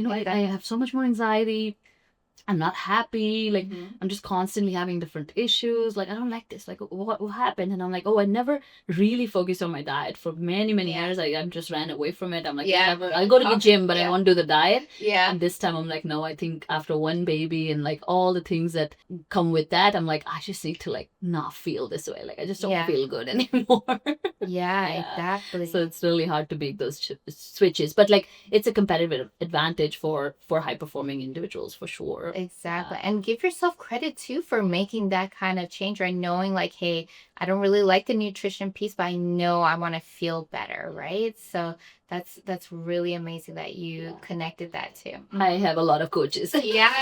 I have so much more anxiety. I'm not happy. Like, I'm just constantly having different issues. Like, I don't like this. Like, what happened? And I'm like, oh, I never really focused on my diet for many, many years. I just ran away from it. I'm like, whatever. I'll go to the gym, but I won't do the diet. And this time I'm like, no, I think after one baby and like all the things that come with that, I'm like, I just need to like not feel this way. Like, I just don't feel good anymore. Exactly. So it's really hard to make those switches. But like, it's a competitive advantage for high performing individuals for sure. Exactly. And give yourself credit too for making that kind of change, right? Knowing like, hey, I don't really like the nutrition piece, but I know I want to feel better, right? So that's really amazing that you connected that too. I have a lot of coaches. Yeah.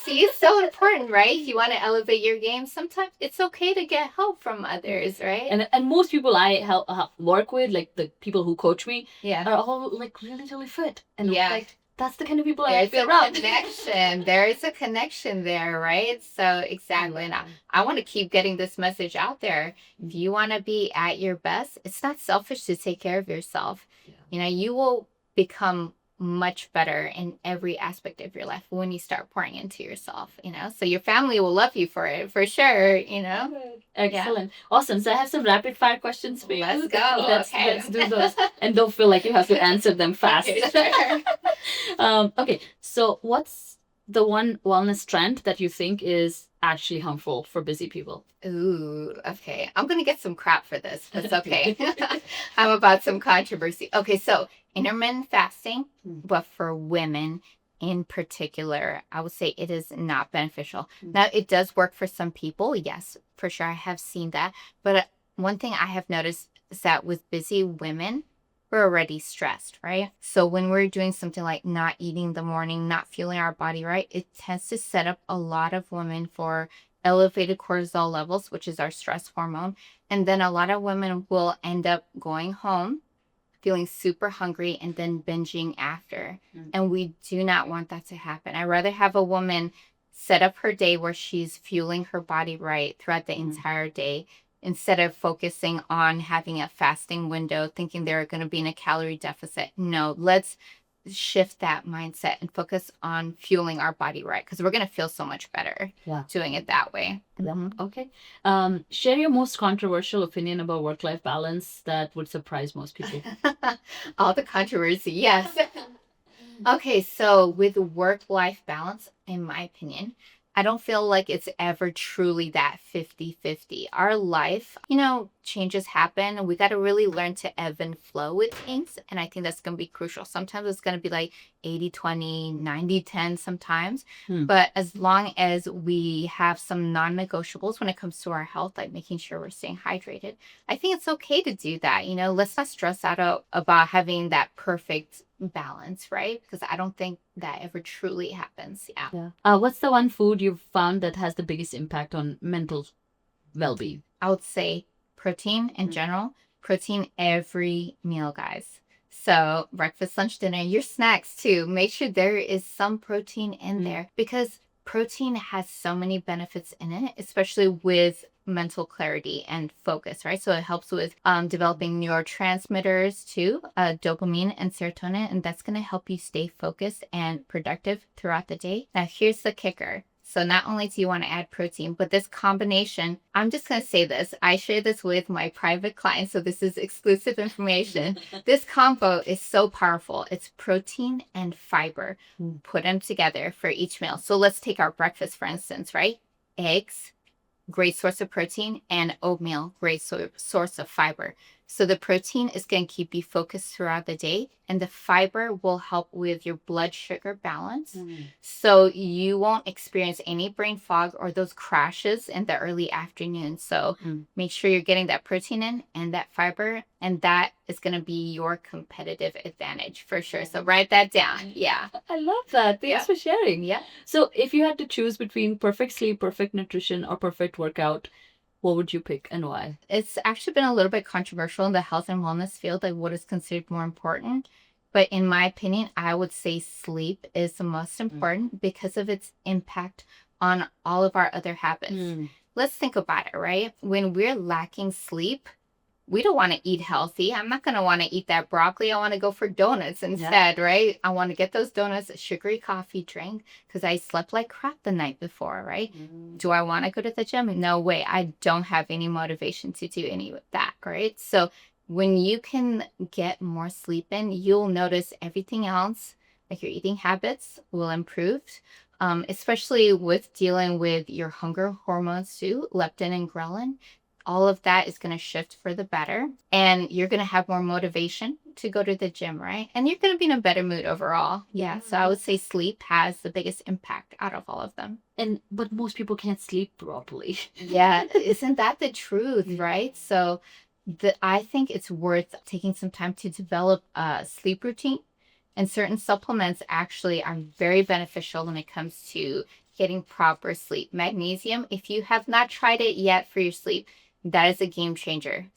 See, it's so important, right? You want to elevate your game. Sometimes it's okay to get help from others, right? And most people I help work with, like the people who coach me, are all like really fit. And like, that's the kind of people I feel around. There is a connection there, right? So exactly. And I want to keep getting this message out there. If you want to be at your best, it's not selfish to take care of yourself. You will become much better in every aspect of your life when you start pouring into yourself, so your family will love you for it, for sure. Excellent. Awesome. So I have some rapid fire questions for you. Let's go. Let's do those. And don't feel like you have to answer them fast. Sure. Okay. So what's the one wellness trend that you think is actually harmful for busy people? Ooh, okay. I'm going to get some crap for this. That's okay. I'm about some controversy. Okay, so intermittent fasting, but for women in particular, I would say it is not beneficial. Now, it does work for some people. Yes, for sure. I have seen that. But one thing I have noticed is that with busy women, we're already stressed, right? So when we're doing something like not eating in the morning, not fueling our body right, it tends to set up a lot of women for elevated cortisol levels, which is our stress hormone. And then a lot of women will end up going home feeling super hungry and then binging after. And we do not want that to happen. I'd rather have a woman set up her day where she's fueling her body right throughout the entire day, instead of focusing on having a fasting window, thinking they're going to be in a calorie deficit. No, let's shift that mindset and focus on fueling our body right, because we're going to feel so much better doing it that way. Okay. Share your most controversial opinion about work-life balance that would surprise most people. All the controversy, yes. Okay, so with work-life balance, in my opinion, I don't feel like it's ever truly that 50-50. Our life, changes happen, and we got to really learn to ebb and flow with things. And I think that's going to be crucial. Sometimes it's going to be like 80-20, 90-10 sometimes. But as long as we have some non-negotiables when it comes to our health, like making sure we're staying hydrated, I think it's okay to do that. Let's not stress out about having that perfect balance, right? Because I don't think that ever truly happens. What's the one food you've found that has the biggest impact on mental well-being? I would say protein in general. Protein every meal, guys. So breakfast, lunch, dinner, your snacks too. Make sure there is some protein in there, because protein has so many benefits in it, especially with mental clarity and focus, right? So it helps with developing neurotransmitters too, dopamine and serotonin, and that's going to help you stay focused and productive throughout the day. Now, here's the kicker. So not only do you want to add protein, but this combination, I'm just going to say this. I share this with my private clients, so this is exclusive information. This combo is so powerful. It's protein and fiber. Put them together for each meal. So let's take our breakfast, for instance, right? Eggs, great source of protein, and oatmeal, great source of fiber. So the protein is going to keep you focused throughout the day, and the fiber will help with your blood sugar balance. So you won't experience any brain fog or those crashes in the early afternoon. So make sure you're getting that protein in and that fiber, and that is going to be your competitive advantage for sure. So write that down. Yeah. I love that. Thanks for sharing. Yeah. So if you had to choose between perfect sleep, perfect nutrition, or perfect workout, what would you pick and why? It's actually been a little bit controversial in the health and wellness field, like what is considered more important. But in my opinion, I would say sleep is the most important because of its impact on all of our other habits. Let's think about it, right? When we're lacking sleep, we don't want to eat healthy. I'm not going to want to eat that broccoli. I want to go for donuts instead, right? I want to get those donuts, a sugary coffee drink, because I slept like crap the night before, right? Do I want to go to the gym? No way. I don't have any motivation to do any of that, right? So when you can get more sleep in, you'll notice everything else, like your eating habits will improve. Especially with dealing with your hunger hormones too, leptin and ghrelin. All of that is going to shift for the better, and you're going to have more motivation to go to the gym, right? And you're going to be in a better mood overall. Yeah. So I would say sleep has the biggest impact out of all of them. But most people can't sleep properly. Yeah. Isn't that the truth, right? So I think it's worth taking some time to develop a sleep routine. And certain supplements actually are very beneficial when it comes to getting proper sleep. Magnesium, if you have not tried it yet for your sleep, that is a game changer.